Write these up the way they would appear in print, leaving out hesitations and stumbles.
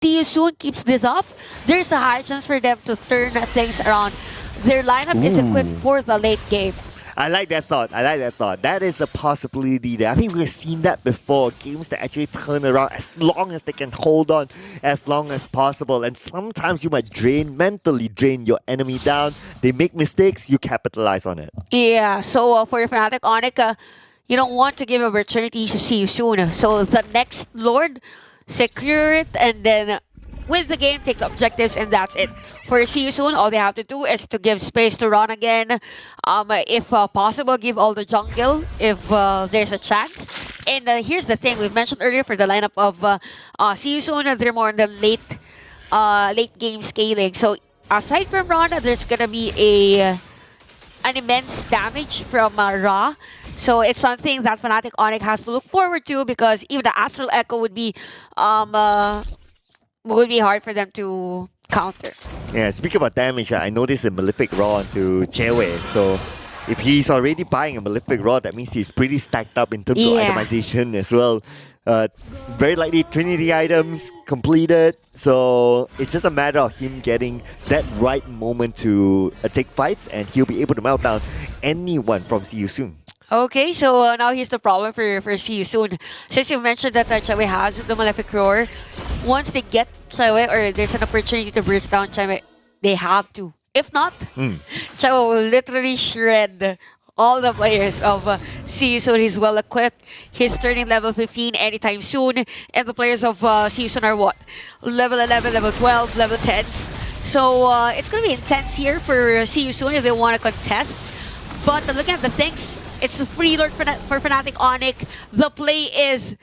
See you soon keeps this up, there's a high chance for them to turn things around. Their lineup is equipped Ooh. for the late game. I like that thought. I like that thought. That is a possibility there. I think we've seen that before. Games that actually turn around as long as they can hold on as long as possible. And sometimes you might mentally drain your enemy down. They make mistakes, you capitalize on it. Yeah, so for your Fnatic Onic, you don't want to give opportunities to see you soon. So the next Lord, secure it, and then win the game, take the objectives, and that's it. For see you soon, all they have to do is to give space to run again. If possible, give all the jungle if there's a chance. And here's the thing we've mentioned earlier for the lineup of see you soon. They're more in the late game scaling. So aside from Ron, there's gonna be an immense damage from Ra. So it's something that Fnatic Onic has to look forward to because even the Astral Echo would be hard for them to counter. Yeah, speaking about damage, I noticed a Malefic Raw onto Chewe. So if he's already buying a Malefic Raw, that means he's pretty stacked up in terms of itemization as well. Very likely Trinity items completed. So it's just a matter of him getting that right moment to take fights, and he'll be able to melt down anyone from See You Soon. Okay, so now here's the problem for See You Soon. Since you mentioned that Chewe has the Malefic Roar, once they get Chewe or there's an opportunity to burst down Chewe, they have to. If not, Chewe will literally shred all the players of See You Soon. He's well equipped. He's turning level 15 anytime soon. And the players of See You Soon are what? Level 11, level 12, level 10s. So it's going to be intense here for See You Soon if they want to contest. But looking at the things, it's a free lord for Fnatic Onic. The play is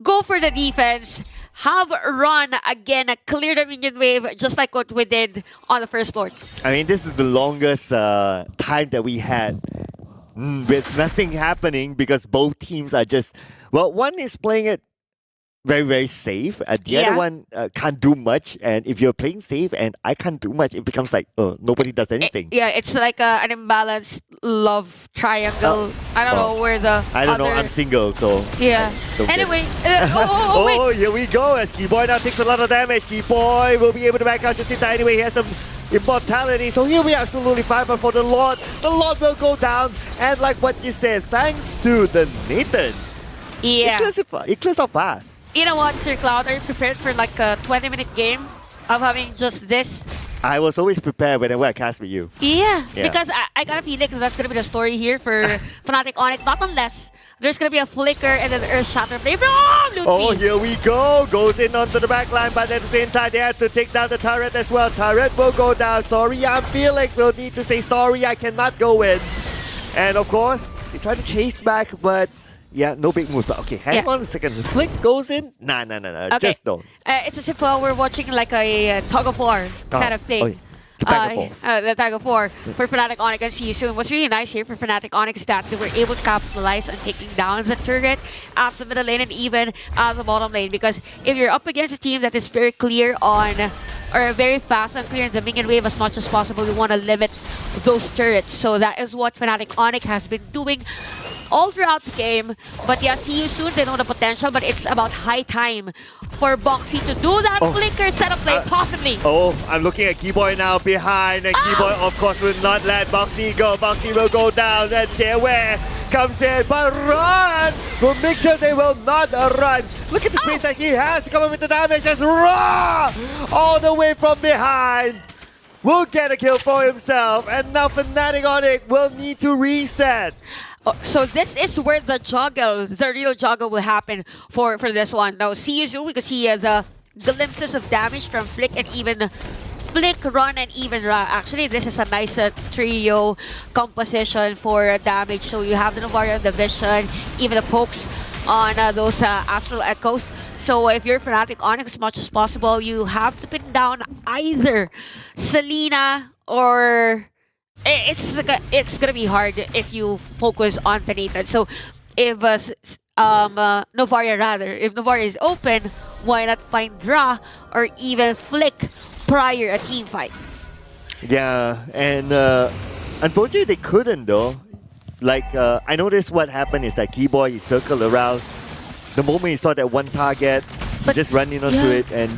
go for the defense, have run again, clear the minion wave, just like what we did on the first lord. I mean, this is the longest time that we had with nothing happening because both teams are just, well, one is playing it very, very safe. The other one can't do much. And if you're playing safe and I can't do much, it becomes like, oh, nobody does anything. It's like an imbalanced love triangle. I don't know where the I don't know, I'm single, so... Yeah. Anyway, wait. Here we go as Keyboy now takes a lot of damage. Keyboy will be able to back out just in time. Anyway, he has some immortality, so he'll be absolutely fine. But for the Lord will go down. And like what you said, thanks to the Nathan, it clears up fast. You know what, Sir Cloud, are you prepared for like a 20-minute game of having just this? I was always prepared whenever I cast with you. Yeah. Because I got a feeling that's going to be the story here for Fnatic Onic, not unless there's going to be a flicker and then the Earth Shatter play from Ludwig. Oh, here we go. Goes in onto the back line, but at the same time, they have to take down the turret as well. Turret will go down. Sorry, I'm Felix. We'll need to say sorry, I cannot go in. And of course, they try to chase back, but... yeah, no big moves. But okay, hang on a second. The flick goes in. Nah. Okay. Just don't. It's as if we're watching like a tug of war kind of thing. The tug of war for Fnatic Onic and See You Soon. What's really nice here for Fnatic Onic is that they were able to capitalize on taking down the turret at the middle lane and even at the bottom lane. Because if you're up against a team that is very clear on, or very fast on clearing the minion wave as much as possible, you want to limit those turrets. So that is what Fnatic Onic has been doing all throughout the game. But yeah, See You Soon, they know the potential, but it's about high time for Boxy to do that flicker setup play, possibly. Oh, I'm looking at Keyboy now behind, and Keyboy, of course, will not let Boxy go. Boxy will go down, and Chewe comes in, but Run will make sure they will not run. Look at the space that he has to come up with the damage as Raw all the way from behind will get a kill for himself, and now Fnatic Onic will need to reset. So this is where the real juggle will happen for this one. Now, See You Soon, because he has glimpses of damage from Flick and even Flick, Run, and even Ra. Actually, this is a nice trio composition for damage. So you have the Novaria, the Vision, even the pokes on those Astral Echoes. So if you're Fnatic Onic, as much as possible, you have to pin down either Selena or... It's gonna be hard if you focus on the Nathan. So if Novaria rather, if Novaria is open, why not find Dra or even Flick prior a team fight? Yeah, and unfortunately they couldn't though. Like I noticed what happened is that Keyboy he circled around. The moment he saw that one target, he just ran in onto it, and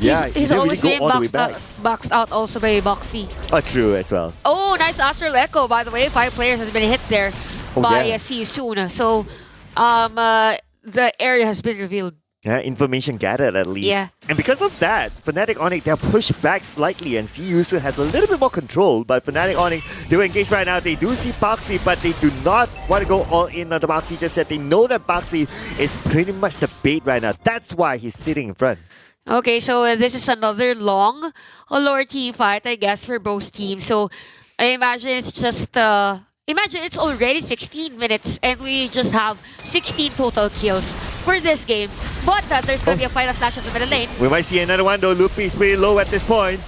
Yeah, he's he didn't always really being go all the way boxed out also by Boxy. Oh, true as well. Oh, nice Astral Echo, by the way. 5 players has been hit there by yeah. See You Soon. So, the area has been revealed. Yeah, information gathered at least. Yeah. And because of that, Fnatic onic, they're pushed back slightly and Yusu has a little bit more control. But Fnatic onic, they're engaged right now. They do see Boxy, but they do not want to go all in on the Boxy just yet. They know that Boxy is pretty much the bait right now. That's why he's sitting in front. Okay, so this is another long lower team fight, I guess, for both teams. So I imagine it's just imagine it's already 16 minutes and we just have 16 total kills for this game. But there's gonna be a final slash in the middle lane. We might see another one though. Loopy is pretty low at this point.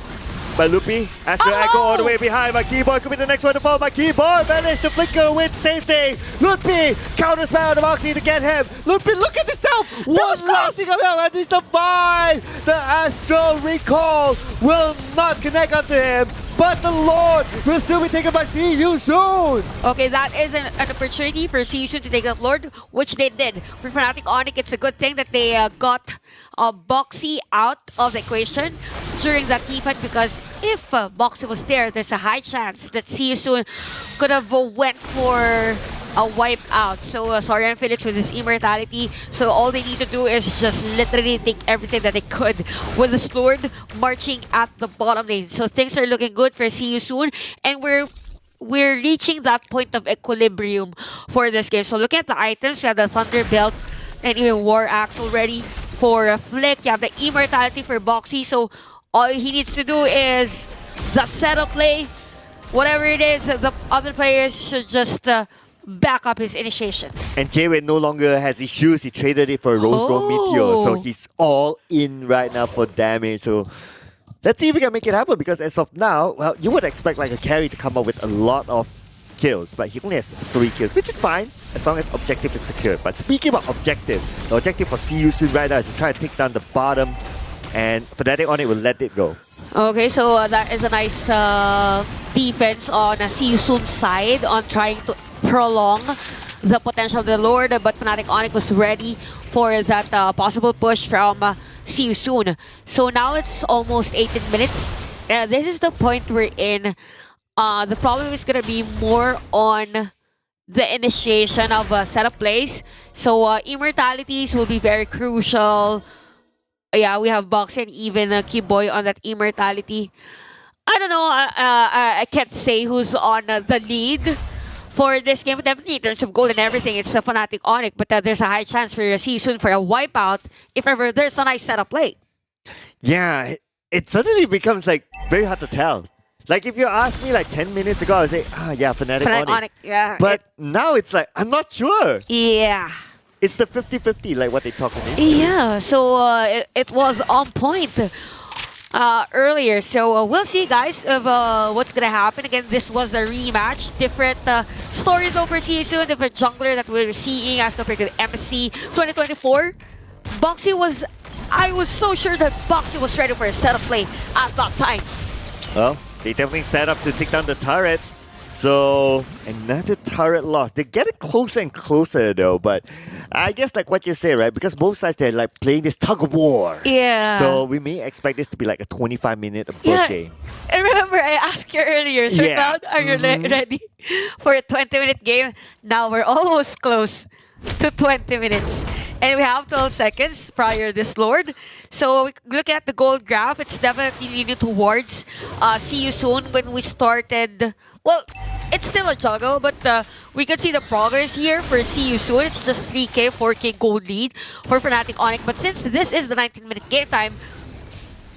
But Loopy, Astro Echo all the way behind. My keyboard could be the next one to fall. My keyboard managed to flicker with safety. Loopy counters power the Moxie to get him. Loopy, look at this out. One last thing about and he survived. The Astro recall will not connect onto him. But the Lord will still be taken by See You Soon. Okay, that is an opportunity for See You Soon to take that Lord, which they did. For Fnatic onic, it's a good thing that they got Boxy out of the equation during that team fight, because if Boxy was there, there's a high chance that See You Soon could have went for a wipe out. So sorry, I'm Felix with his immortality. So all they need to do is just literally take everything that they could with the Sword marching at the bottom lane. So things are looking good for See You Soon, and we're reaching that point of equilibrium for this game. So looking at the items, we have the Thunder Belt and even War Axe already for Flick. You have the immortality for Boxy. So all he needs to do is the setup play. Whatever it is, the other players should just back up his initiation. And Jayway no longer has his shoes. He traded it for a Rose Gold Meteor. So he's all in right now for damage. So let's see if we can make it happen, because as of now, well, you would expect like a carry to come up with a lot of kills, but he only has 3 kills, which is fine as long as objective is secured. But speaking about objective, the objective for See You Soon right now is to try to take down the bottom, and Fnatic onic will let it go. Okay, so that is a nice defense on See You Soon's side on trying to prolong the potential of the Lord, but Fnatic onic was ready for that possible push from See You Soon. So now it's almost 18 minutes. This is the point we're in. The problem is going to be more on the initiation of setup plays. So immortalities will be very crucial. Yeah, we have Box and even Keyboy on that immortality. I don't know. I can't say who's on the lead for this game, but definitely in terms of gold and everything, it's a Fnatic onic. But there's a high chance for See You Soon for a wipeout if ever there's a nice setup play. Yeah, it suddenly becomes like very hard to tell. Like if you asked me like 10 minutes ago, I would say, yeah, Fnatic onic. Yeah. But now it's like, I'm not sure. Yeah. It's the 50-50, like what they talked about. Yeah, so it was on point earlier. So we'll see, guys, of what's going to happen. Again, this was a rematch. Different stories though for See You Soon, different jungler that we're seeing as compared to MSC 2024. Boxy was... I was so sure that Boxy was ready for a setup play at that time. Well, they definitely set up to take down the turret. So, another turret loss. They're getting closer and closer though, but I guess like what you say, right? Because both sides, they're like playing this tug of war. Yeah. So, we may expect this to be like a 25-minute both game. And remember, I asked you earlier, so now are you ready for a 20-minute game? Now we're almost close to 20 minutes. And we have 12 seconds prior this Lord. So look at the gold graph. It's definitely leaning towards See You Soon. When we started, well, it's still a juggle, but we can see the progress here for See You Soon. It's just 3k, 4k gold lead for Fnatic onic. But since this is the 19-minute game time,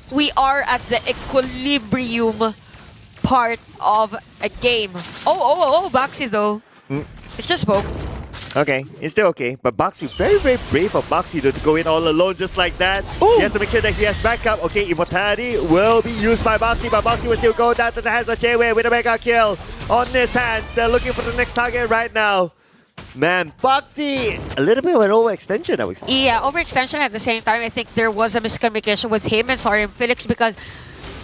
we are at the equilibrium part of a game. Oh, Boxy though. It's just smoke. Okay, it's still okay. But Boxy, very, very brave of Boxy to go in all alone just like that. Ooh. He has to make sure that he has backup. Okay, immortality will be used by Boxy, but Boxy will still go down to the hands of Jayway with a mega kill on his hands. They're looking for the next target right now. Man, Boxy, a little bit of an overextension, I would say. Yeah, overextension. At the same time, I think there was a miscommunication with him and Sorry and Felix, because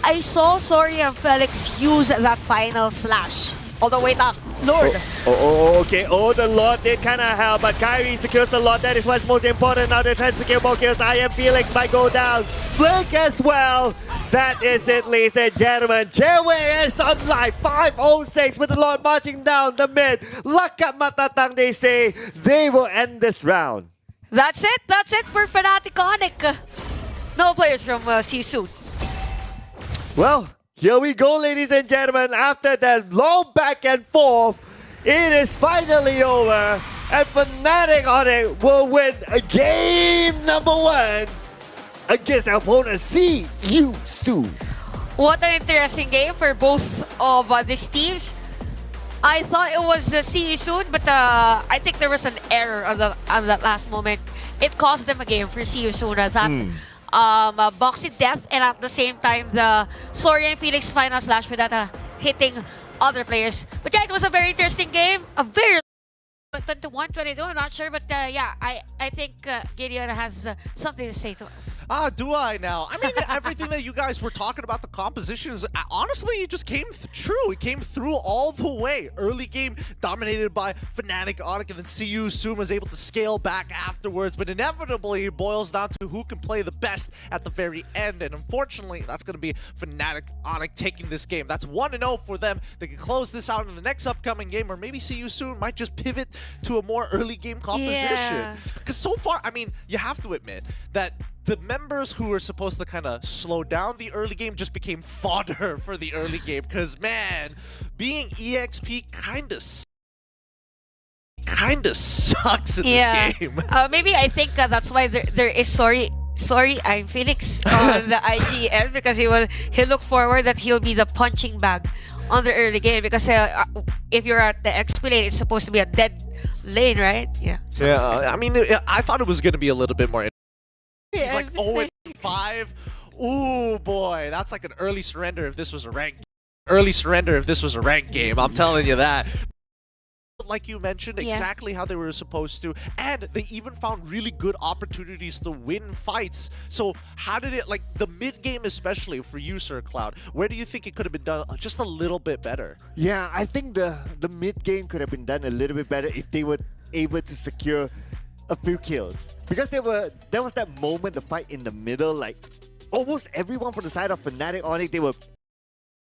I saw Sorry and Felix use that final slash Although, wait up. Lord. Okay. Oh, the Lord did kind of help, but Kyrie secures the Lord. That is what's most important. Now they're trying to secure more kills. I am Felix might go down. Flink as well. That is it, ladies and gentlemen. Jeway is on live. 5:06 with the Lord marching down the mid. Lakat matatang, they say. They will end this round. That's it. That's it for fanatic onic. No players from Sisu. Well, here we go, ladies and gentlemen. After that long back and forth, it is finally over. And Fnatic on it will win game number 1 against our opponent, CU. What an interesting game for both of these teams. I thought it was see you soon, but I think there was an error on that last moment. It cost them a game for see you soon. That Boxy death, and at the same time the Soria and Felix final slash for that hitting other players. But yeah, it was a very interesting game. A very 21-22, I'm not sure, but yeah, I think Gideon has something to say to us. Do I now? I mean, everything that you guys were talking about, the compositions, honestly, it just came true. It came through all the way. Early game dominated by fanatic onic, and then CU soon was able to scale back afterwards, but inevitably it boils down to who can play the best at the very end, and unfortunately, that's going to be fanatic onic taking this game. That's 1-0 for them. They can close this out in the next upcoming game, or maybe CU soon might just pivot to a more early game composition. Because so far, I mean, you have to admit that the members who were supposed to kind of slow down the early game just became fodder for the early game. Because, man, being EXP kind of sucks in this game. Maybe I think that's why there is sorry, I'm Felix on the IGN, because he looked forward that he'll be the punching bag on the early game, because if you're at the XP lane, it's supposed to be a dead lane, right? Yeah. Yeah, I mean, I thought it was going to be a little bit more. It's like 0-5. Ooh, boy, that's like an early surrender if this was a ranked game. I'm telling you that. Like you mentioned, exactly how they were supposed to, and they even found really good opportunities to win fights. So how did it, like the mid game especially for you, Sir Cloud, where do you think it could have been done just a little bit better? Yeah, I think the mid game could have been done a little bit better if they were able to secure a few kills, because there was that moment, the fight in the middle, like almost everyone from the side of Fnatic onic, they were